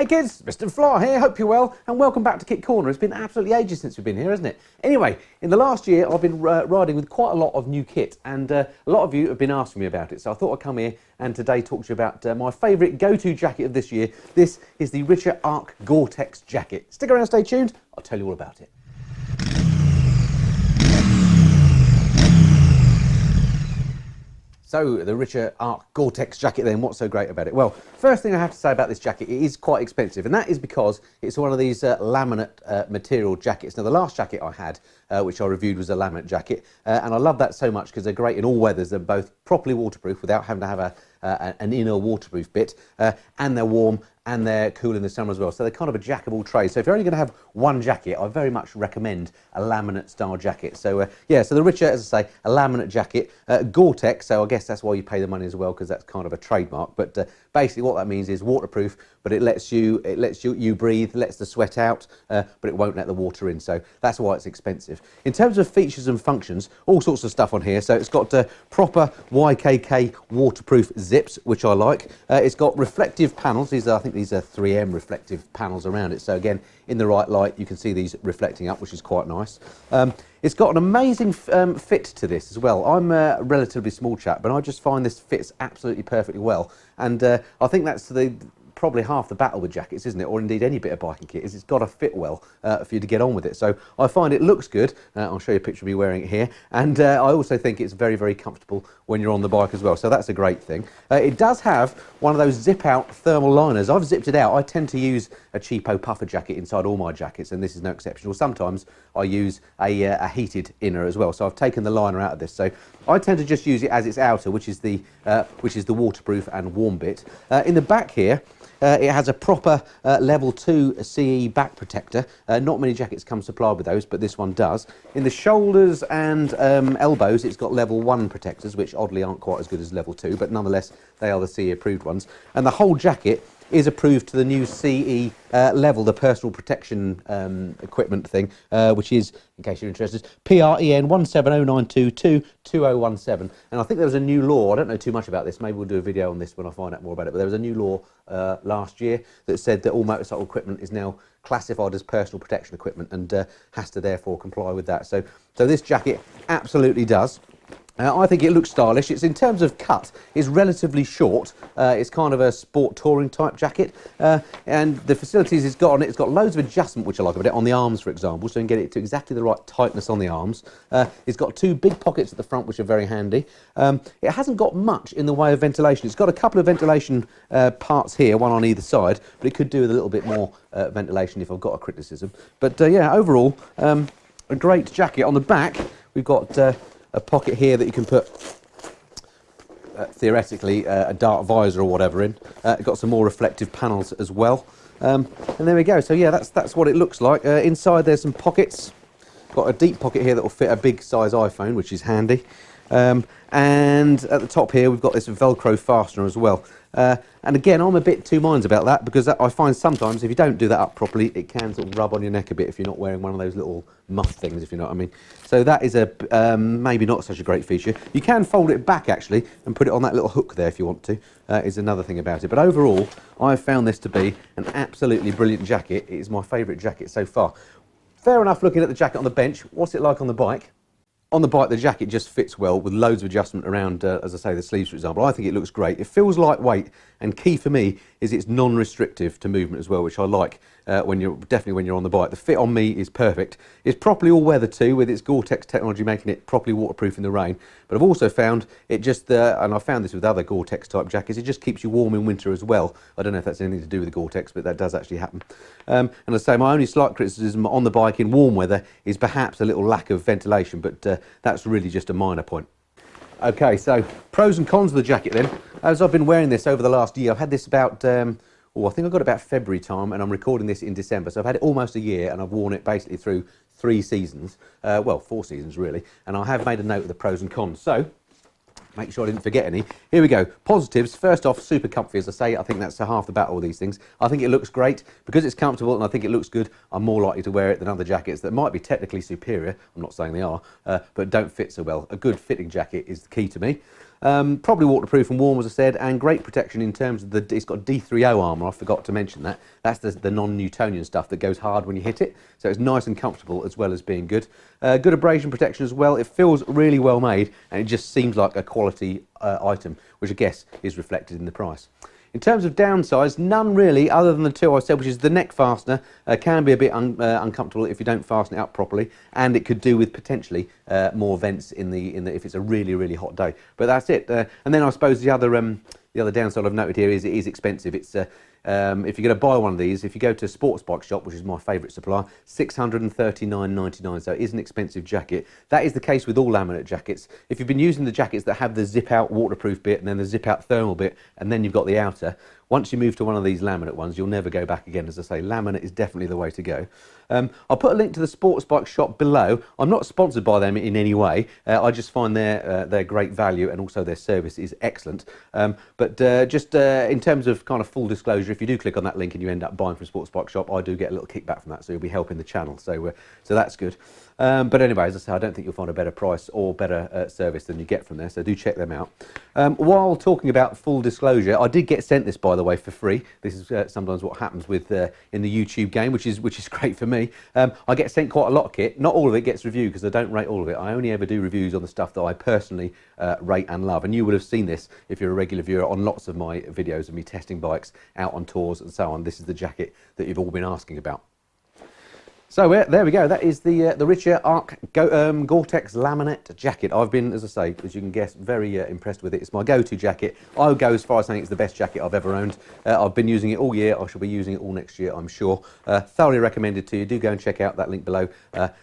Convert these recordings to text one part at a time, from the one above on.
Hey kids, Mr. Fly here, hope you're well, and welcome back to Kit Corner. It's been absolutely ages since we've been here, hasn't it? Anyway, in the last year I've been riding with quite a lot of new kit, and a lot of you have been asking me about it, so I thought I'd come here and today talk to you about my favourite go-to jacket of this year. This is the Richa Arc Gore-Tex jacket. Stick around, stay tuned, I'll tell you all about it. So, the Richa Arc Gore-Tex jacket then, what's so great about it? Well, first thing I have to say about this jacket, it is quite expensive, and that is because it's one of these laminate material jackets. Now, the last jacket I had, which I reviewed, was a laminate jacket, and I love that so much because they're great in all weathers. They're both properly waterproof without having to have an inner waterproof bit, and they're warm and they're cool in the summer as well. So they're kind of a jack of all trades. So if you're only going to have one jacket, I very much recommend a laminate style jacket. So yeah, so the Richa, as I say, a laminate jacket, Gore-Tex. So I guess that's why you pay the money as well, because that's kind of a trademark. But basically what that means is waterproof, but it lets you breathe, lets the sweat out, but it won't let the water in. So that's why it's expensive. In terms of features and functions, all sorts of stuff on here. So it's got proper YKK waterproof zips, which I like. It's got reflective panels. I think these are 3M reflective panels around it. So again, in the right light, you can see these reflecting up, which is quite nice. It's got an amazing fit to this as well. I'm a relatively small chap, but I just find this fits absolutely perfectly well. And I think that's probably half the battle with jackets, isn't it? Or indeed any bit of biking kit, is it's got to fit well for you to get on with it. So I find it looks good. I'll show you a picture of me wearing it here. And I also think it's very, very comfortable when you're on the bike as well. So that's a great thing. It does have one of those zip out thermal liners. I've zipped it out. I tend to use a cheapo puffer jacket inside all my jackets, and this is no exception. Or sometimes I use a heated inner as well. So I've taken the liner out of this. So I tend to just use it as its outer, which is the waterproof and warm bit. In the back here, it has a proper level 2 CE back protector. Not many jackets come supplied with those, but this one does. In the shoulders and elbows, it's got level 1 protectors, which oddly aren't quite as good as level 2, but nonetheless, they are the CE approved ones. And the whole jacket is approved to the new CE level, the personal protection equipment thing, which is, in case you're interested, PREN 17092222017. And I think there was a new law, I don't know too much about this, maybe we'll do a video on this when I find out more about it, but there was a new law last year that said that all motorcycle equipment is now classified as personal protection equipment and has to therefore comply with that. So this jacket absolutely does. I think it looks stylish. It's, in terms of cut, it's relatively short. It's kind of a sport touring type jacket, and the facilities it's got on it, it's got loads of adjustment, which I like about it, on the arms, for example, so you can get it to exactly the right tightness on the arms. It's got 2 big pockets at the front, which are very handy. It hasn't got much in the way of ventilation. It's got a couple of ventilation parts here, one on either side, but it could do with a little bit more ventilation if I've got a criticism. But yeah, overall, a great jacket. On the back, we've got a pocket here that you can put, theoretically, a dark visor or whatever in. It's got some more reflective panels as well. And there we go. So yeah, that's what it looks like. Inside there's some pockets. Got a deep pocket here that will fit a big size iPhone, which is handy. And at the top here, we've got this Velcro fastener as well. And again, I'm a bit two minds about that, because I find sometimes if you don't do that up properly, it can sort of rub on your neck a bit if you're not wearing one of those little muff things, if you know what I mean. So that is maybe not such a great feature. You can fold it back actually and put it on that little hook there if you want to, is another thing about it. But overall, I've found this to be an absolutely brilliant jacket. It is my favourite jacket so far. Fair enough looking at the jacket on the bench. What's it like on the bike? On the bike, the jacket just fits well with loads of adjustment around, as I say, the sleeves, for example. I think it looks great. It feels lightweight, and key for me is it's non-restrictive to movement as well, which I like definitely when you're on the bike. The fit on me is perfect. It's properly all-weather too, with its Gore-Tex technology making it properly waterproof in the rain. But I've also found it just, and I've found this with other Gore-Tex type jackets, it just keeps you warm in winter as well. I don't know if that's anything to do with the Gore-Tex, but that does actually happen. And as I say, my only slight criticism on the bike in warm weather is perhaps a little lack of ventilation, but that's really just a minor point. Okay, so pros and cons of the jacket then. As I've been wearing this over the last year, I've had this about, I think I got about February time, and I'm recording this in December, so I've had it almost a year, and I've worn it basically through 3 seasons, well, 4 seasons really, and I have made a note of the pros and cons. So, make sure I didn't forget any. Here we go. Positives. First off, super comfy, as I say. I think that's half the battle with these things. I think it looks great. Because it's comfortable and I think it looks good, I'm more likely to wear it than other jackets that might be technically superior. I'm not saying they are, but don't fit so well. A good fitting jacket is the key to me. Probably waterproof and warm, as I said, and great protection in terms of it's got D3O armour. I forgot to mention that. That's the non-Newtonian stuff that goes hard when you hit it. So it's nice and comfortable as well as being good. Good abrasion protection as well. It feels really well made, and it just seems like a quality item, which I guess is reflected in the price. In terms of downsides, none really, other than the two I said, which is the neck fastener can be a bit uncomfortable if you don't fasten it up properly, and it could do with potentially more vents in the if it's a really hot day. But that's it. And then I suppose the other downside I've noted here is it is expensive. It's if you're going to buy one of these, if you go to a sports bike shop, which is my favourite supplier, $639.99, so it is an expensive jacket. That is the case with all laminate jackets. If you've been using the jackets that have the zip-out waterproof bit and then the zip-out thermal bit, and then you've got the outer, once you move to one of these laminate ones, you'll never go back again. As I say, laminate is definitely the way to go. I'll put a link to the sports bike shop below. I'm not sponsored by them in any way. I just find their great value, and also their service is excellent. But just in terms of kind of full disclosure, if you do click on that link and you end up buying from Sports Bike Shop, I do get a little kickback from that, so you'll be helping the channel. So that's good. But anyway, as I say, I don't think you'll find a better price or better service than you get from there, so do check them out. While talking about full disclosure, I did get sent this, by the way, for free. This is sometimes what happens with in the YouTube game, which is great for me. I get sent quite a lot of kit. Not all of it gets reviewed because I don't rate all of it. I only ever do reviews on the stuff that I personally rate and love. And you would have seen this if you're a regular viewer on lots of my videos of me testing bikes out on tours and so on. This is the jacket that you've all been asking about. So there we go. That is the Richa Arc Gore-Tex laminate jacket. I've been, as I say, as you can guess, very impressed with it. It's my go-to jacket. I would go as far as saying it's the best jacket I've ever owned. I've been using it all year. I shall be using it all next year, I'm sure. Thoroughly recommended to you. Do go and check out that link below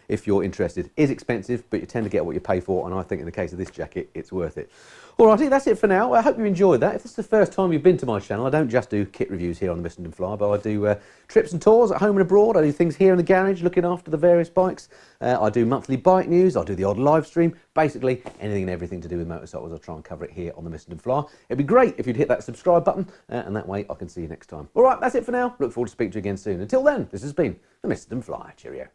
if you're interested. It is expensive, but you tend to get what you pay for, and I think in the case of this jacket, it's worth it. Alrighty, that's it for now. I hope you enjoyed that. If this is the first time you've been to my channel, I don't just do kit reviews here on the Missenden Fly, but I do trips and tours at home and abroad. I do things here in the garage, looking after the various bikes. I do monthly bike news. I do the odd live stream. Basically, anything and everything to do with motorcycles, I try and cover it here on the Missenden Fly. It'd be great if you'd hit that subscribe button, and that way I can see you next time. Alright, that's it for now. Look forward to speaking to you again soon. Until then, this has been the Missenden Fly. Cheerio.